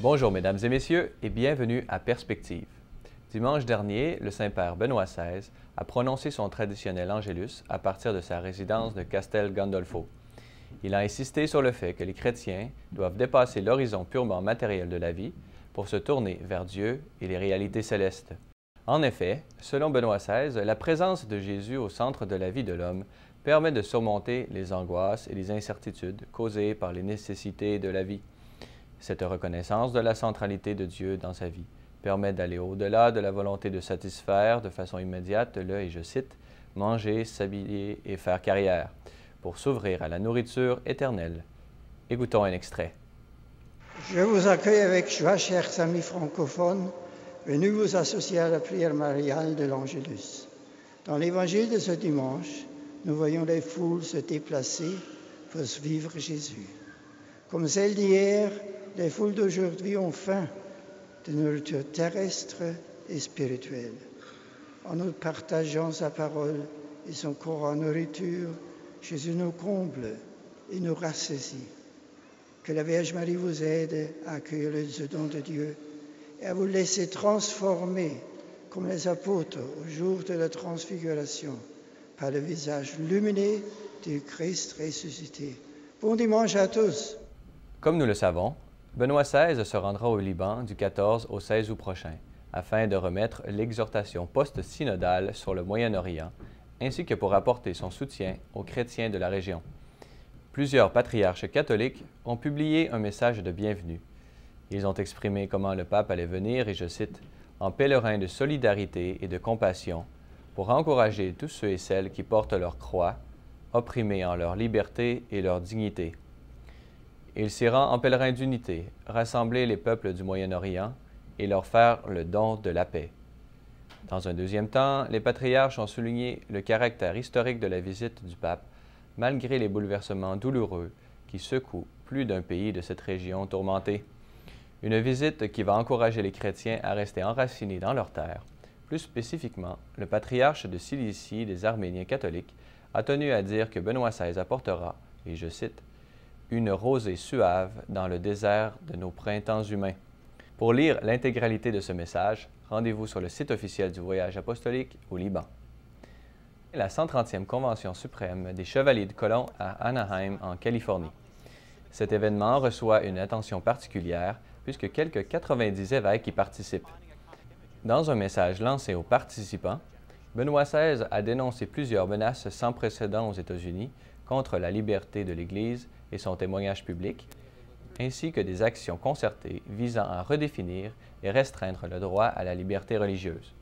Bonjour mesdames et messieurs et bienvenue à Perspective. Dimanche dernier, le Saint-Père Benoît XVI a prononcé son traditionnel Angélus à partir de sa résidence de Castel Gandolfo. Il a insisté sur le fait que les chrétiens doivent dépasser l'horizon purement matériel de la vie pour se tourner vers Dieu et les réalités célestes. En effet, selon Benoît XVI, la présence de Jésus au centre de la vie de l'homme permet de surmonter les angoisses et les incertitudes causées par les nécessités de la vie. Cette reconnaissance de la centralité de Dieu dans sa vie permet d'aller au-delà de la volonté de satisfaire de façon immédiate le, et je cite, « manger, s'habiller et faire carrière » pour s'ouvrir à la nourriture éternelle. Écoutons un extrait. Je vous accueille avec joie, chers amis francophones, venus vous associer à la prière mariale de l'Angélus. Dans l'évangile de ce dimanche, nous voyons les foules se déplacer pour suivre Jésus. Comme celles d'hier, les foules d'aujourd'hui ont faim de nourriture terrestre et spirituelle. En nous partageant sa parole et son corps en nourriture, Jésus nous comble et nous rassasie. Que la Vierge Marie vous aide à accueillir les dons de Dieu et à vous laisser transformer comme les apôtres au jour de la transfiguration par le visage lumineux du Christ ressuscité. Bon dimanche à tous. Comme nous le savons, Benoît XVI se rendra au Liban du 14 au 16 août prochain afin de remettre l'exhortation post-synodale sur le Moyen-Orient ainsi que pour apporter son soutien aux chrétiens de la région. Plusieurs patriarches catholiques ont publié un message de bienvenue. Ils ont exprimé comment le pape allait venir, et je cite, « en pèlerin de solidarité et de compassion pour encourager tous ceux et celles qui portent leur croix, opprimés en leur liberté et leur dignité. » Il s'y rend en pèlerin d'unité, rassembler les peuples du Moyen-Orient et leur faire le don de la paix. Dans un deuxième temps, les patriarches ont souligné le caractère historique de la visite du pape, malgré les bouleversements douloureux qui secouent plus d'un pays de cette région tourmentée. Une visite qui va encourager les chrétiens à rester enracinés dans leur terre. Plus spécifiquement, le patriarche de Cilicie des Arméniens catholiques a tenu à dire que Benoît XVI apportera, et je cite, « une rosée suave dans le désert de nos printemps humains ». Pour lire l'intégralité de ce message, rendez-vous sur le site officiel du voyage apostolique au Liban. La 130e Convention suprême des Chevaliers de Colomb à Anaheim, en Californie. Cet événement reçoit une attention particulière puisque quelques 90 évêques y participent. Dans un message lancé aux participants, Benoît XVI a dénoncé plusieurs menaces sans précédent aux États-Unis contre la liberté de l'Église et son témoignage public, ainsi que des actions concertées visant à redéfinir et restreindre le droit à la liberté religieuse.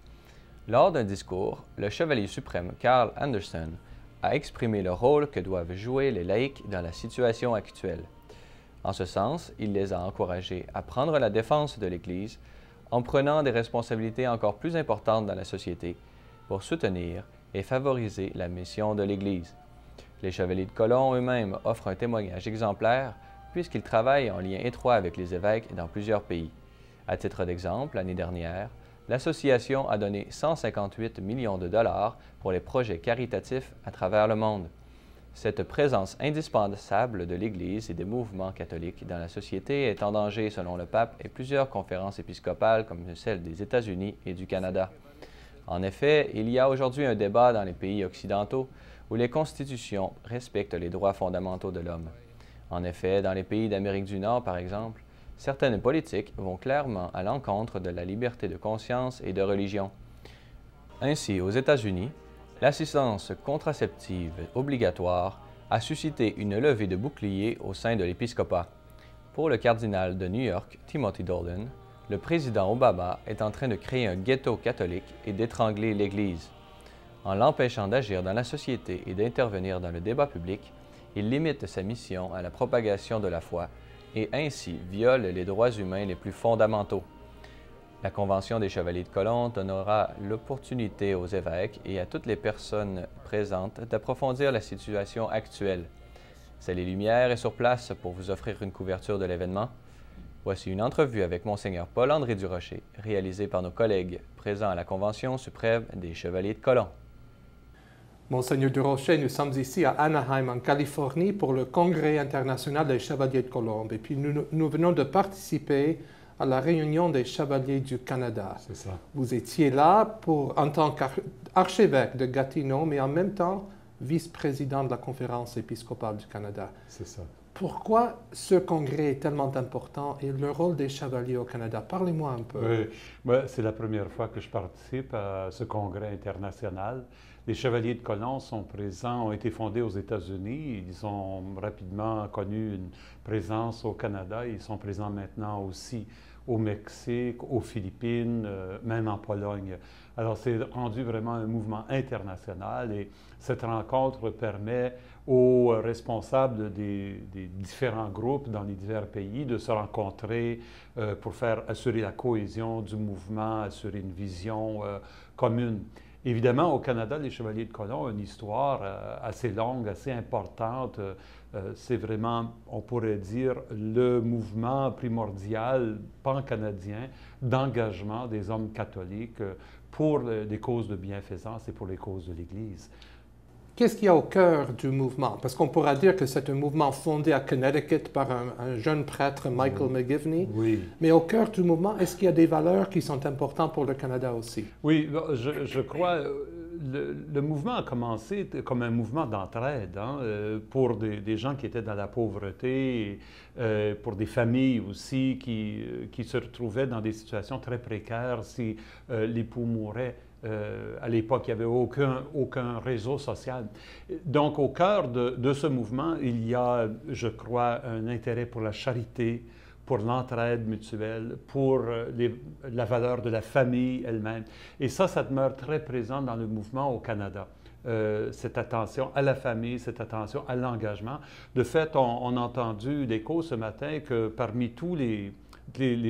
Lors d'un discours, le chevalier suprême Carl Anderson a exprimé le rôle que doivent jouer les laïcs dans la situation actuelle. En ce sens, il les a encouragés à prendre la défense de l'Église en prenant des responsabilités encore plus importantes dans la société pour soutenir et favoriser la mission de l'Église. Les chevaliers de Colomb eux-mêmes offrent un témoignage exemplaire puisqu'ils travaillent en lien étroit avec les évêques dans plusieurs pays. À titre d'exemple, l'année dernière, l'association a donné 158 millions de dollars pour les projets caritatifs à travers le monde. Cette présence indispensable de l'Église et des mouvements catholiques dans la société est en danger selon le pape et plusieurs conférences épiscopales comme celle des États-Unis et du Canada. En effet, il y a aujourd'hui un débat dans les pays occidentaux où les constitutions respectent les droits fondamentaux de l'homme. En effet, dans les pays d'Amérique du Nord, par exemple, certaines politiques vont clairement à l'encontre de la liberté de conscience et de religion. Ainsi, aux États-Unis, l'assistance contraceptive obligatoire a suscité une levée de boucliers au sein de l'épiscopat. Pour le cardinal de New York, Timothy Dolan, le président Obama est en train de créer un ghetto catholique et d'étrangler l'Église. En l'empêchant d'agir dans la société et d'intervenir dans le débat public, il limite sa mission à la propagation de la foi et ainsi viole les droits humains les plus fondamentaux. La Convention des Chevaliers de Colomb donnera l'opportunité aux évêques et à toutes les personnes présentes d'approfondir la situation actuelle. Salé Lumière est sur place pour vous offrir une couverture de l'événement. Voici une entrevue avec Monseigneur Paul-André Durocher, réalisée par nos collègues présents à la Convention suprême des Chevaliers de Colomb. Monseigneur Durocher, nous sommes ici à Anaheim, en Californie, pour le Congrès international des Chevaliers de Colomb. Et puis nous venons de participer à la réunion des Chevaliers du Canada. C'est ça. Vous étiez là en tant qu'archevêque de Gatineau, mais en même temps vice-président de la Conférence épiscopale du Canada. C'est ça. Pourquoi ce congrès est tellement important et le rôle des Chevaliers au Canada? Parlez-moi un peu. Oui, moi, c'est la première fois que je participe à ce congrès international. Les Chevaliers de Colomb sont présents, ont été fondés aux États-Unis. Ils ont rapidement connu une présence au Canada. Ils sont présents maintenant aussi au Mexique, aux Philippines, même en Pologne. Alors, c'est rendu vraiment un mouvement international et cette rencontre permet aux responsables des différents groupes dans les divers pays de se rencontrer pour assurer la cohésion du mouvement, assurer une vision commune. Évidemment, au Canada, les Chevaliers de Colomb ont une histoire assez longue, assez importante. C'est vraiment, on pourrait dire, le mouvement primordial pan-canadien d'engagement des hommes catholiques pour des causes de bienfaisance et pour les causes de l'Église. Qu'est-ce qu'il y a au cœur du mouvement? Parce qu'on pourra dire que c'est un mouvement fondé à Connecticut par un jeune prêtre, Michael McGivney. Oui. Mais au cœur du mouvement, est-ce qu'il y a des valeurs qui sont importantes pour le Canada aussi? Oui, je crois le mouvement a commencé comme un mouvement d'entraide pour des gens qui étaient dans la pauvreté, pour des familles aussi qui se retrouvaient dans des situations très précaires si l'époux mourait. À l'époque, il n'y avait aucun réseau social. Donc, au cœur de ce mouvement, il y a, je crois, un intérêt pour la charité, pour l'entraide mutuelle, pour la valeur de la famille elle-même. Et ça demeure très présent dans le mouvement au Canada. Cette attention à la famille, cette attention à l'engagement. De fait, on a entendu l'écho ce matin que parmi tous les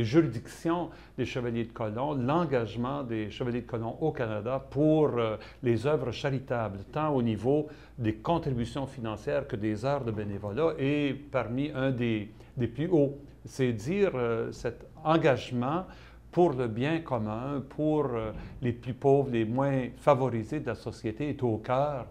juridictions des Chevaliers de Colomb, l'engagement des Chevaliers de Colomb au Canada pour les œuvres charitables, tant au niveau des contributions financières que des heures de bénévolat, est parmi un des plus hauts. C'est dire cet engagement pour le bien commun, pour les plus pauvres, les moins favorisés de la société, est au cœur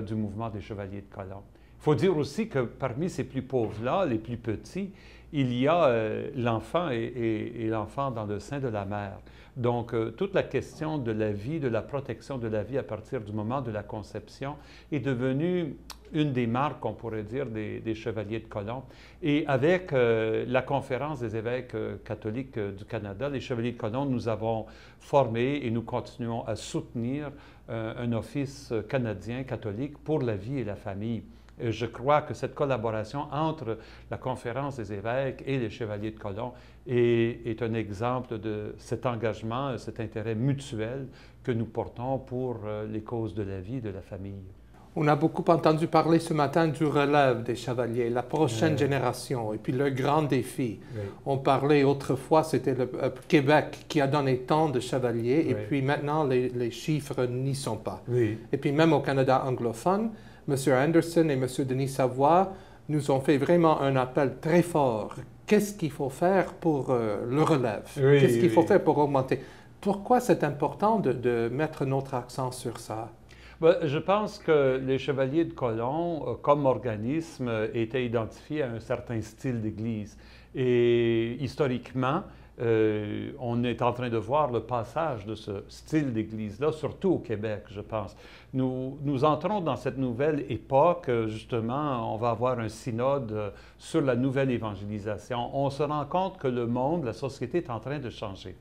du mouvement des Chevaliers de Colomb. Il faut dire aussi que parmi ces plus pauvres-là, les plus petits, il y a l'enfant et l'enfant dans le sein de la mère. Donc, toute la question de la vie, de la protection de la vie à partir du moment de la conception est devenue une des marques, on pourrait dire, des Chevaliers de Colomb. Et avec la Conférence des évêques catholiques du Canada, les Chevaliers de Colomb, nous avons formé et nous continuons à soutenir un office canadien catholique pour la vie et la famille. Je crois que cette collaboration entre la Conférence des évêques et les Chevaliers de Colomb est un exemple de cet engagement, cet intérêt mutuel que nous portons pour les causes de la vie et de la famille. On a beaucoup entendu parler ce matin du relève des chevaliers, la prochaine génération, et puis le grand défi. Oui. On parlait autrefois, c'était le Québec qui a donné tant de chevaliers, et puis maintenant les chiffres n'y sont pas. Oui. Et puis même au Canada anglophone, M. Anderson et M. Denis Savoie nous ont fait vraiment un appel très fort. Qu'est-ce qu'il faut faire pour le relève? Oui, Qu'est-ce qu'il faut faire pour augmenter? Pourquoi c'est important de mettre notre accent sur ça? Bien, je pense que les Chevaliers de Colomb, comme organisme, étaient identifiés à un certain style d'Église. Et historiquement, on est en train de voir le passage de ce style d'Église-là, surtout au Québec, je pense. Nous entrons dans cette nouvelle époque, justement, on va avoir un synode sur la nouvelle évangélisation. On se rend compte que le monde, la société est en train de changer.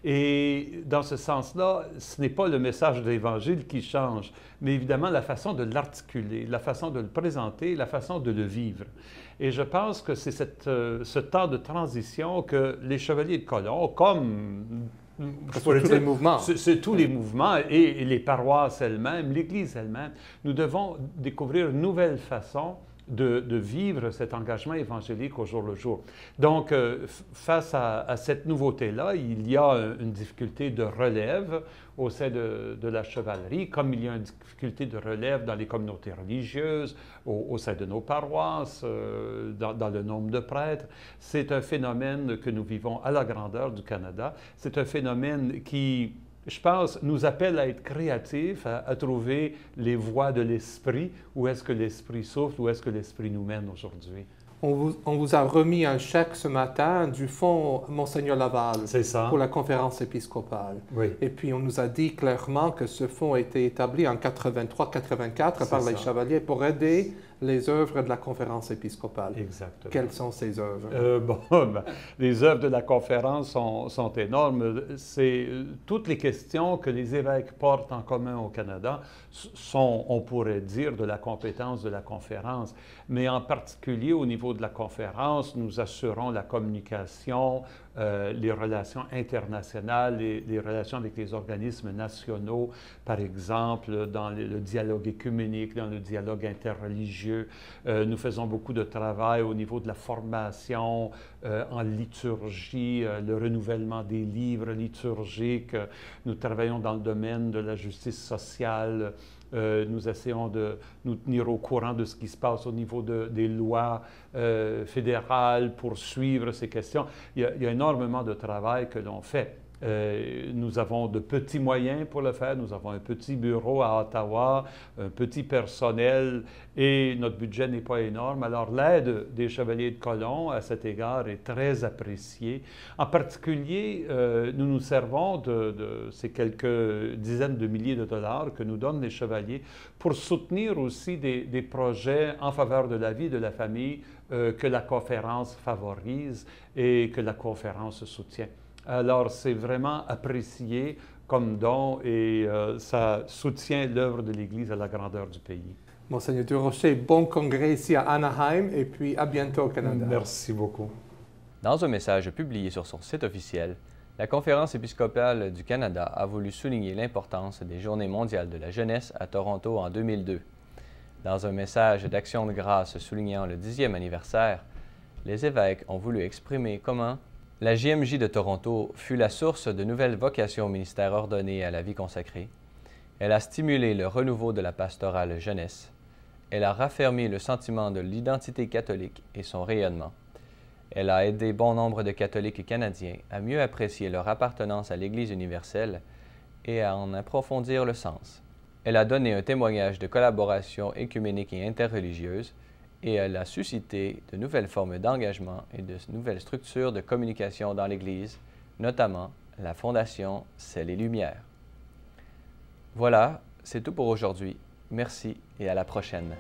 Et dans ce sens-là, ce n'est pas le message de l'Évangile qui change, mais évidemment la façon de l'articuler, la façon de le présenter, la façon de le vivre. Et je pense que c'est ce temps de transition que les Chevaliers de Colomb, comme tous les mouvements. C'est tous les mouvements et les paroisses elles-mêmes, l'Église elle-même, nous devons découvrir une nouvelle façon de vivre cet engagement évangélique au jour le jour. Donc, face à cette nouveauté-là, il y a une difficulté de relève au sein de la chevalerie, comme il y a une difficulté de relève dans les communautés religieuses, au sein de nos paroisses, dans le nombre de prêtres. C'est un phénomène que nous vivons à la grandeur du Canada. C'est un phénomène qui, je pense, nous appelle à être créatifs, à trouver les voies de l'esprit, où est-ce que l'esprit souffle, où est-ce que l'esprit nous mène aujourd'hui. On vous a remis un chèque ce matin du fonds Monseigneur Laval C'est ça. pour la conférence épiscopale. Oui. Et puis, on nous a dit clairement que ce fonds a été établi en 83-84 par les chevaliers pour aider les œuvres de la conférence épiscopale. Exactement. Quelles sont ces œuvres? Les œuvres de la conférence sont énormes. C'est toutes les questions que les évêques portent en commun au Canada sont, on pourrait dire, de la compétence de la conférence. Mais en particulier au niveau de la conférence, nous assurons la communication, les relations internationales, les relations avec les organismes nationaux, par exemple, dans le dialogue écuménique, dans le dialogue interreligieux. Nous faisons beaucoup de travail au niveau de la formation en liturgie, le renouvellement des livres liturgiques. Nous travaillons dans le domaine de la justice sociale. Nous essayons de nous tenir au courant de ce qui se passe au niveau des lois fédérales pour suivre ces questions. Il y a énormément de travail que l'on fait. Nous avons de petits moyens pour le faire. Nous avons un petit bureau à Ottawa, un petit personnel et notre budget n'est pas énorme. Alors l'aide des Chevaliers de Colomb à cet égard est très appréciée. En particulier, nous nous servons de ces quelques dizaines de milliers de dollars que nous donnent les Chevaliers pour soutenir aussi des projets en faveur de la vie de la famille que la conférence favorise et que la conférence soutient. Alors, c'est vraiment apprécié comme don et ça soutient l'œuvre de l'Église à la grandeur du pays. Monseigneur Durocher, bon congrès ici à Anaheim et puis à bientôt au Canada. Merci beaucoup. Dans un message publié sur son site officiel, la Conférence épiscopale du Canada a voulu souligner l'importance des Journées mondiales de la jeunesse à Toronto en 2002. Dans un message d'action de grâce soulignant le 10e anniversaire, les évêques ont voulu exprimer comment la JMJ de Toronto fut la source de nouvelles vocations au ministère ordonné à la vie consacrée. Elle a stimulé le renouveau de la pastorale jeunesse. Elle a raffermi le sentiment de l'identité catholique et son rayonnement. Elle a aidé bon nombre de catholiques canadiens à mieux apprécier leur appartenance à l'Église universelle et à en approfondir le sens. Elle a donné un témoignage de collaboration écuménique et interreligieuse, et elle a suscité de nouvelles formes d'engagement et de nouvelles structures de communication dans l'Église, notamment la Fondation Sel et Lumière. Voilà, c'est tout pour aujourd'hui. Merci et à la prochaine.